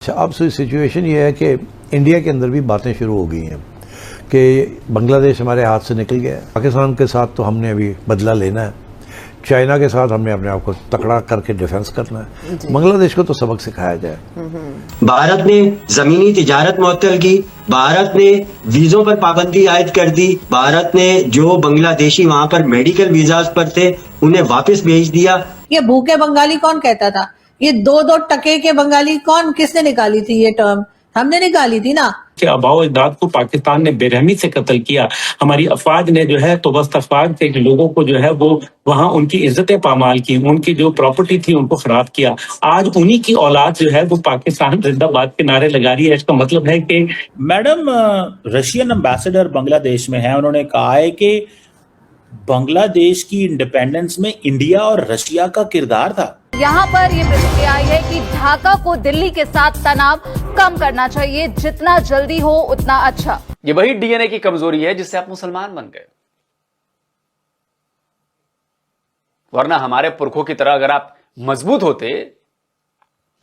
अच्छा, अब सिचुएशन ये है कि इंडिया के अंदर भी बातें शुरू हो गई हैं कि बांग्लादेश हमारे हाथ से निकल गया है। पाकिस्तान के साथ तो हमने अभी बदला लेना है, चाइना के साथ हमने अपने आप को तकड़ा करके डिफेंस करना है, बांग्लादेश को तो सबक सिखाया जाए। भारत ने जमीनी तिजारत मुअत्तल की, भारत ने वीजों पर पाबंदी आयद कर दी, भारत ने जो बांग्लादेशी वहां पर मेडिकल वीजाज पर थे उन्हें वापस भेज दिया। ये भूखे बंगाली कौन कहता था? ये दो टके के बंगाली किसने निकाली थी? ये टर्म हमने निकाली थी ना। के अबाव अजदाद को पाकिस्तान ने बेरहमी से कत्ल किया। हमारी अफवाज ने जो है तो बस अफवाज के लोगों को जो है वो वहां उनकी इज्जतें पामाल की, उनकी जो प्रॉपर्टी थी उनको खराब किया। आज उन्हीं की औलाद जो है वो पाकिस्तान जिंदाबाद के नारे लगा रही है। इसका मतलब है कि मैडम रशियन एम्बेसडर बांग्लादेश में है, उन्होंने कहा है कि बांग्लादेश की इंडिपेंडेंस में इंडिया और रशिया का किरदार था। यहाँ पर ये प्रतिक्रिया आई है कि ढाका को दिल्ली के साथ तनाव कम करना चाहिए, जितना जल्दी हो उतना अच्छा। ये वही डीएनए की कमजोरी है जिससे आप मुसलमान बन गए, वरना हमारे पुरखों की तरह अगर आप मजबूत होते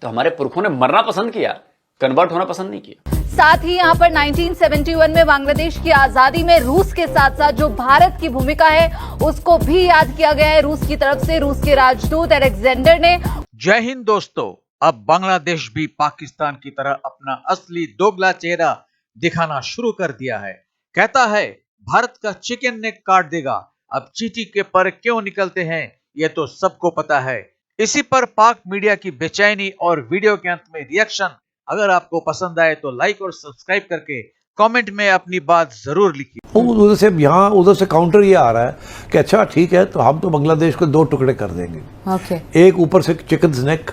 तो हमारे पुरखों ने मरना पसंद किया, कन्वर्ट होना पसंद नहीं किया। साथ ही यहाँ पर 1971 में बांग्लादेश की आजादी में रूस के साथ साथ जो भारत की भूमिका है उसको भी याद किया गया है रूस की तरफ से। रूस के राजदूत अलेक्जेंडर ने जय हिंद दोस्तों, अब बांग्लादेश भी पाकिस्तान की तरह अपना असली दोगला चेहरा दिखाना शुरू कर दिया है। कहता है भारत का चिकन नेक काट देगा। अब चींटी के पर क्यों निकलते हैं ये तो सबको पता है। इसी पर पाक मीडिया की बेचैनी और वीडियो के अंत में रिएक्शन। अगर आपको पसंद आए तो लाइक और सब्सक्राइब करके कमेंट में अपनी बात जरूर लिखिए। उधर से यहाँ उधर से काउंटर ये आ रहा है कि अच्छा ठीक है तो हम तो बांग्लादेश को दो टुकड़े कर देंगे। एक ऊपर से चिकन नेक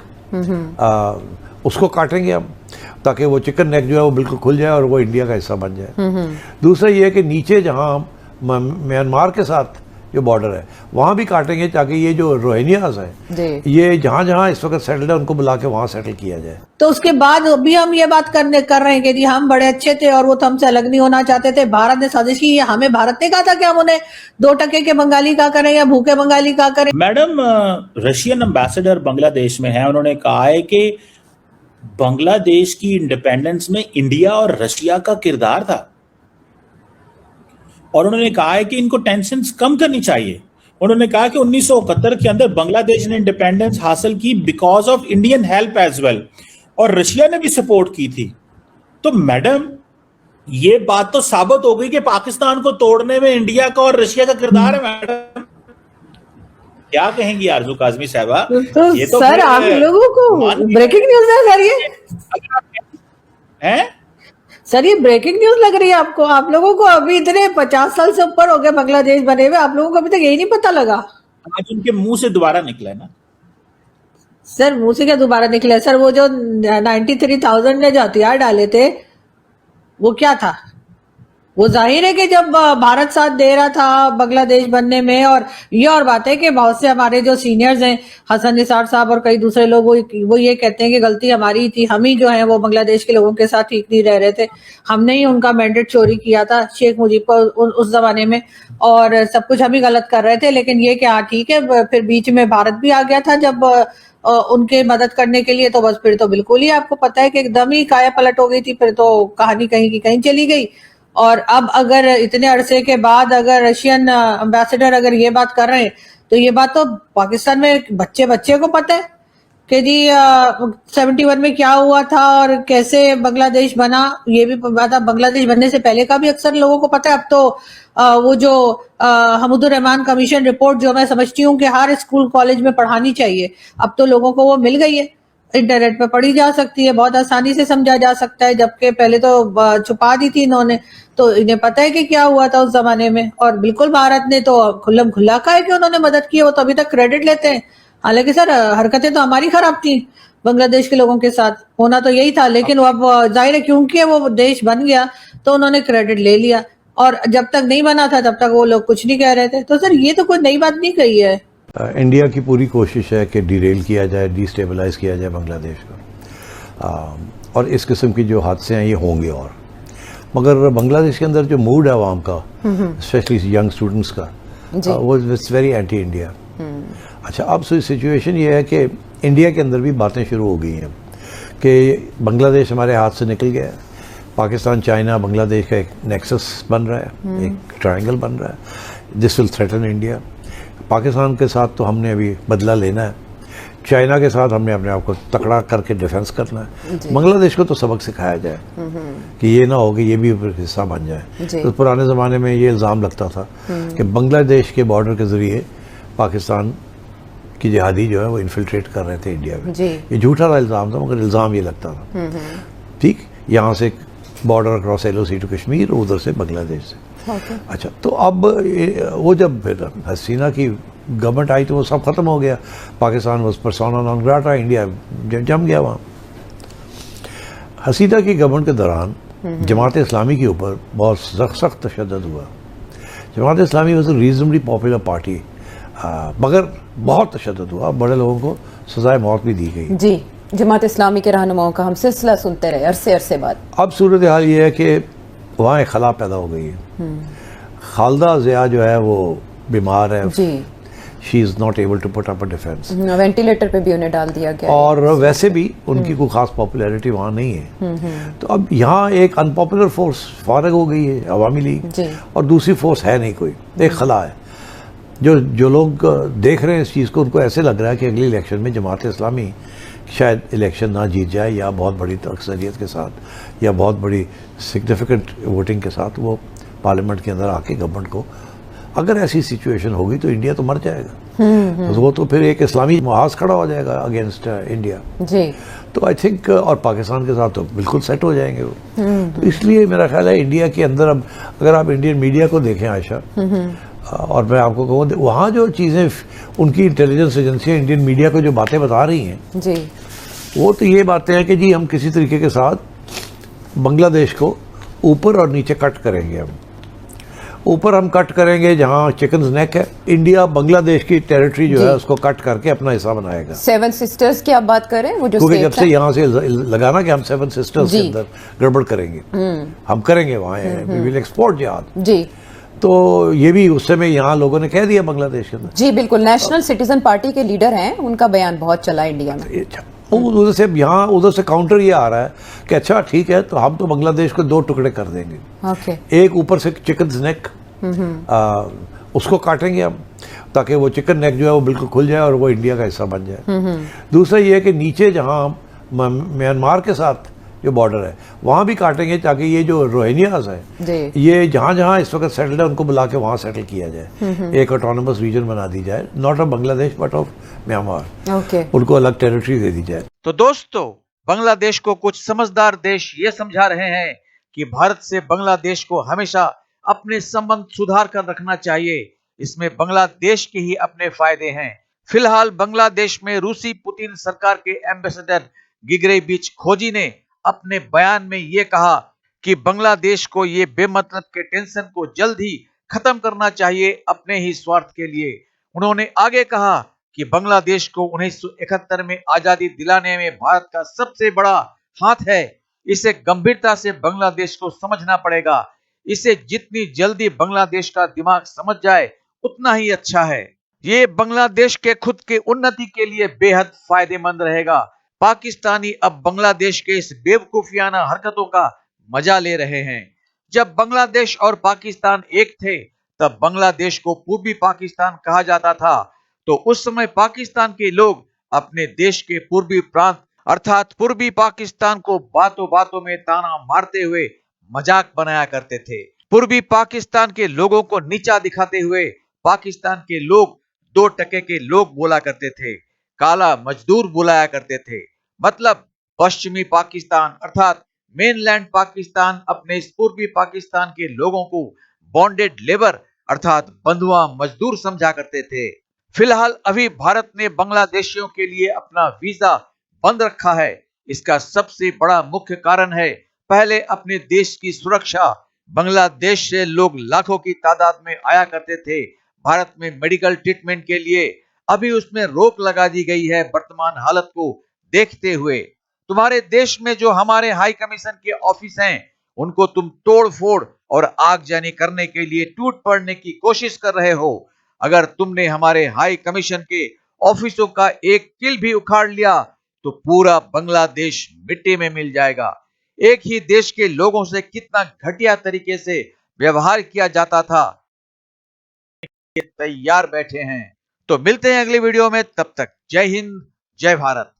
उसको काटेंगे हम ताकि वो चिकन नेक जो है वो बिल्कुल खुल जाए और वो इंडिया का हिस्सा बन जाए। दूसरा ये है कि नीचे जहाँ म्यांमार के साथ जो बॉर्डर है वहां भी काटेंगे ताकि ये जो रोहिंग्यास है ये जहां जहां इस वक्त सेटल्ड है उनको बुला के वहां सेटल किया जाए। तो उसके बाद भी हम ये बात कर रहे हैं कि जी हम बड़े अच्छे थे और वो तो हमसे अलग नहीं होना चाहते थे। भारत ने साजिश की, हमें भारत ने कहा था कि हम उन्हें 2 टके के बंगाली का करें या भूखे बंगाली का करें। मैडम रशियन एम्बेसडर बांग्लादेश में है, उन्होंने कहा है कि बांग्लादेश की इंडिपेंडेंस में इंडिया और रशिया का किरदार था और उन्होंने कहा है कि इनको टेंशन्स कम करनी चाहिए। उन्होंने कहा कि 1971 के अंदर बांग्लादेश ने इंडिपेंडेंस हासिल की because of Indian help as well, और रशिया ने भी सपोर्ट की थी। तो मैडम ये बात तो साबित हो गई कि पाकिस्तान को तोड़ने में इंडिया का और रशिया का किरदार है। मैडम क्या कहेंगी आरजू काजमी साहबा? तो ये तो सर आप लोगों को ब्रेकिंग न्यूज है सर, ये है सर, ये ब्रेकिंग न्यूज लग रही है आपको? आप लोगों को अभी इतने 50 साल से ऊपर हो गए बांग्लादेश बने हुए, आप लोगों को अभी तक यही नहीं पता लगा? आज उनके मुंह से दोबारा निकला है ना सर। मुंह से क्या दोबारा निकला सर? वो जो 93,000 ने जो हथियार डाले थे वो क्या था? वो जाहिर है कि जब भारत साथ दे रहा था बांग्लादेश बनने में, और ये और बात है कि बहुत से हमारे जो सीनियर्स हैं हसन निसार साहब और कई दूसरे लोग वो ये कहते हैं कि गलती हमारी थी, हम ही जो है वो बांग्लादेश के लोगों के साथ ठीक नहीं रह रहे थे, हमने ही उनका मैंडेट चोरी किया था शेख मुजीब को उस जमाने में, और सब कुछ हम ही गलत कर रहे थे। लेकिन ये क्या ठीक है, फिर बीच में भारत भी आ गया था जब उनके मदद करने के लिए, तो बस फिर तो बिल्कुल ही आपको पता है कि एकदम ही काया पलट हो गई थी। फिर तो कहानी कहीं की कहीं चली गई। और अब अगर इतने अरसे के बाद अगर रशियन एम्बेसडर अगर ये बात कर रहे हैं तो ये बात तो पाकिस्तान में बच्चे को पता है कि जी 71 में क्या हुआ था और कैसे बांग्लादेश बना। ये भी पता, बांग्लादेश बनने से पहले का भी अक्सर लोगों को पता है। अब तो वो जो हमीदुर रहमान कमीशन रिपोर्ट जो मैं समझती हूँ कि हर स्कूल कॉलेज में पढ़ानी चाहिए, अब तो लोगों को वो मिल गई है, इंटरनेट पे पढ़ी जा सकती है, बहुत आसानी से समझा जा सकता है, जबकि पहले तो छुपा दी थी इन्होंने। तो इन्हें पता है कि क्या हुआ था उस जमाने में, और बिल्कुल भारत ने तो खुल्लम खुल्ला कहा है कि उन्होंने मदद की है। वो तो अभी तक क्रेडिट लेते हैं, हालांकि सर हरकतें तो हमारी खराब थी बांग्लादेश के लोगों के साथ, होना तो यही था। लेकिन अब जाहिर है क्योंकि वो देश बन गया तो उन्होंने क्रेडिट ले लिया, और जब तक नहीं बना था तब तक वो लोग कुछ नहीं कह रहे थे। तो सर ये तो कोई नई बात नहीं कही है। इंडिया की पूरी कोशिश है कि डिरेल किया जाए, डिस्टेबलाइज किया जाए बांग्लादेश को, और इस किस्म की जो हादसे हैं ये होंगे। और मगर बांग्लादेश के अंदर जो मूड है आवाम का, स्पेशली यंग स्टूडेंट्स का, वो इट्स वेरी एंटी इंडिया। अच्छा, अब सिचुएशन ये है कि इंडिया के अंदर भी बातें शुरू हो गई हैं कि बांग्लादेश हमारे हाथ से निकल गया है, पाकिस्तान चाइना बांग्लादेश का एक नेक्सस बन रहा है, एक ट्रायंगल बन रहा है, this will threaten India. Pakistan के साथ तो हमने अभी बदला लेना है, चाइना के साथ हमने अपने आप को तकड़ा करके डिफेंस करना है। बांग्लादेश को तो सबक सिखाया जाए कि ये ना हो कि ये भी हिस्सा बन जाए। तो पुराने ज़माने में ये इल्ज़ाम लगता था कि बांग्लादेश के बॉर्डर के ज़रिए पाकिस्तान की जिहादी जो है वो इन्फिल्ट्रेट कर रहे थे इंडिया में। ये झूठा था इल्ज़ाम था, मगर इल्ज़ाम ये लगता था। ठीक, यहाँ से border cross LOC to Kashmir, उधर से बांग्लादेश से। अच्छा, तो अब वो जब फिर हसीना की गवर्नमेंट आई तो वो सब खत्म हो गया। Pakistan was persona non grata, India जम गया वहाँ। हसीना की गवर्नमेंट के दौरान जमात इस्लामी के ऊपर बहुत सख्त तशद्दुद हुआ। Jamaat Islami was a रीजनबली popular party, मगर बहुत तशद्दुद हुआ, बड़े लोगों को सजाए मौत भी दी गई। जी, जमात इस्लामी के रहनुमाओं का हम सिलसिला सुनते रहे अरसे बाद। अब सूरत हाल ये है कि वहाँ एक खला पैदा हो गई है। खालदा ज़िया जो है वो बीमार है जी, she is not able to put up a defence, ventilator पे भी उन्हें डाल दिया गया और वैसे भी उनकी कोई खास पॉपुलैरिटी वहाँ नहीं है। तो अब यहाँ एक अनपॉपुलर फोर्स फारग हो गई है, अवामी लीग, और दूसरी फोर्स है नहीं कोई, एक खला है। जो लोग देख रहे हैं इस चीज़ को, उनको ऐसे लग रहा है कि अगली इलेक्शन में जमात इस्लामी शायद इलेक्शन ना जीत जाए, या बहुत बड़ी अक्सरियत के साथ या बहुत बड़ी सिग्निफिकेंट वोटिंग के साथ वो पार्लियामेंट के अंदर आके गवर्नमेंट को, अगर ऐसी सिचुएशन होगी तो इंडिया तो मर जाएगा। तो वो तो फिर एक इस्लामी मुहाज खड़ा हो जाएगा अगेंस्ट इंडिया जी। तो आई थिंक, और पाकिस्तान के साथ तो बिल्कुल सेट हो जाएंगे वो। तो इसलिए मेरा ख्याल है इंडिया के अंदर अब अगर आप इंडियन मीडिया को देखें आयशा, और मैं आपको कहूँ वहाँ जो चीज़ें उनकी इंटेलिजेंस एजेंसियाँ इंडियन मीडिया को जो बातें बता रही हैं जी, वो तो ये बातें हैं कि जी हम किसी तरीके के साथ बांग्लादेश को ऊपर और नीचे कट करेंगे। हम ऊपर हम कट करेंगे जहाँ चिकन नेक है, इंडिया बांग्लादेश की टेरिटरी जो है उसको कट करके अपना हिस्सा बनाएगा। 7 सिस्टर्स की आप बात करें, वो जो क्योंकि जब से यहाँ से लगाना कि हम 7 सिस्टर्स के अंदर गड़बड़ करेंगे, हम करेंगे वहाँ, वी विल एक्सपोर्ट जिहाद जी। तो ये भी उस समय यहाँ लोगों ने कह दिया बांग्लादेश के अंदर जी, बिल्कुल। नेशनल सिटीजन पार्टी के लीडर हैं, उनका बयान बहुत चला इंडिया में। उधर से यहाँ उधर से काउंटर ये आ रहा है कि अच्छा ठीक है, तो हम तो बांग्लादेश को 2 टुकड़े कर देंगे। एक ऊपर से चिकन नेक, उसको काटेंगे हम ताकि वो चिकन नेक जो है वो बिल्कुल खुल जाए और वो इंडिया का हिस्सा बन जाए। दूसरा ये है कि नीचे जहाँ म्यांमार के साथ जो बॉर्डर है वहाँ भी काटेंगे ताकि ये जो रोहिंग्यास है ये जहाँ जहाँ इस वक्त सेटल्ड है उनको बुला के वहाँ सेटल किया जाए, एक ऑटोनमस रीजन बना दी जाए, not of Bangladesh but of Myanmar, उनको अलग टेरिटरी दे दी जाए। तो दोस्तों, बांग्लादेश को कुछ समझदार देश ये समझा रहे हैं कि भारत से बांग्लादेश को हमेशा अपने संबंध सुधार कर रखना चाहिए, इसमें बांग्लादेश के ही अपने फायदे हैं। फिलहाल बांग्लादेश में रूसी पुतिन सरकार के एम्बेसडर गिगरेबिच खोजी ने अपने बयान में ये कहा कि बांग्लादेश को ये बेमतलब के टेंशन को जल्द ही खत्म करना चाहिए अपने ही स्वार्थ के लिए। उन्होंने आगे कहा कि बांग्लादेश को 1971 में आजादी दिलाने में भारत का सबसे बड़ा हाथ है, इसे गंभीरता से बांग्लादेश को समझना पड़ेगा। इसे जितनी जल्दी बांग्लादेश का दिमाग समझ जाए उतना ही अच्छा है। ये बांग्लादेश के खुद के उन्नति के लिए बेहद फायदेमंद रहेगा। पाकिस्तानी अब बांग्लादेश के इस बेवकूफियाना हरकतों का मजा ले रहे हैं। जब बांग्लादेश और पाकिस्तान एक थे तब बांग्लादेश को पूर्वी पाकिस्तान कहा जाता था, तो उस समय पाकिस्तान के लोग अपने देश के पूर्वी प्रांत अर्थात पूर्वी पाकिस्तान को बातों बातों में ताना मारते हुए मजाक बनाया करते थे। पूर्वी पाकिस्तान के लोगों को नीचा दिखाते हुए पाकिस्तान के लोग 2 टके के लोग बोला करते थे, काला मजदूर बुलाया करते थे। मतलब पश्चिमी पाकिस्तान अर्थात मेनलैंड पाकिस्तान अपने इस पूर्वी पाकिस्तान के लोगों को बॉन्डेड लेबर अर्थात बंधुआ मजदूर समझा करते थे। फिलहाल अभी भारत ने बांग्लादेशियों के लिए अपना वीजा बंद रखा है। इसका सबसे बड़ा मुख्य कारण है पहले अपने देश की सुरक्षा। बांग्लादेश से लोग लाखों की तादाद में आया करते थे भारत में मेडिकल ट्रीटमेंट के लिए। अभी उसमें रोक लगा दी गई है वर्तमान हालत को देखते हुए। तुम्हारे देश में जो हमारे हाई कमीशन के ऑफिस हैं उनको तुम तोड़ फोड़ और आगजनी करने के लिए टूट पड़ने की कोशिश कर रहे हो। अगर तुमने हमारे हाई कमीशन के ऑफिसों का एक किल भी उखाड़ लिया तो पूरा बांग्लादेश मिट्टी में मिल जाएगा। एक ही देश के लोगों से कितना घटिया तरीके से व्यवहार किया जाता था, तैयार बैठे हैं। तो मिलते हैं अगली वीडियो में, तब तक जय हिंद, जय भारत।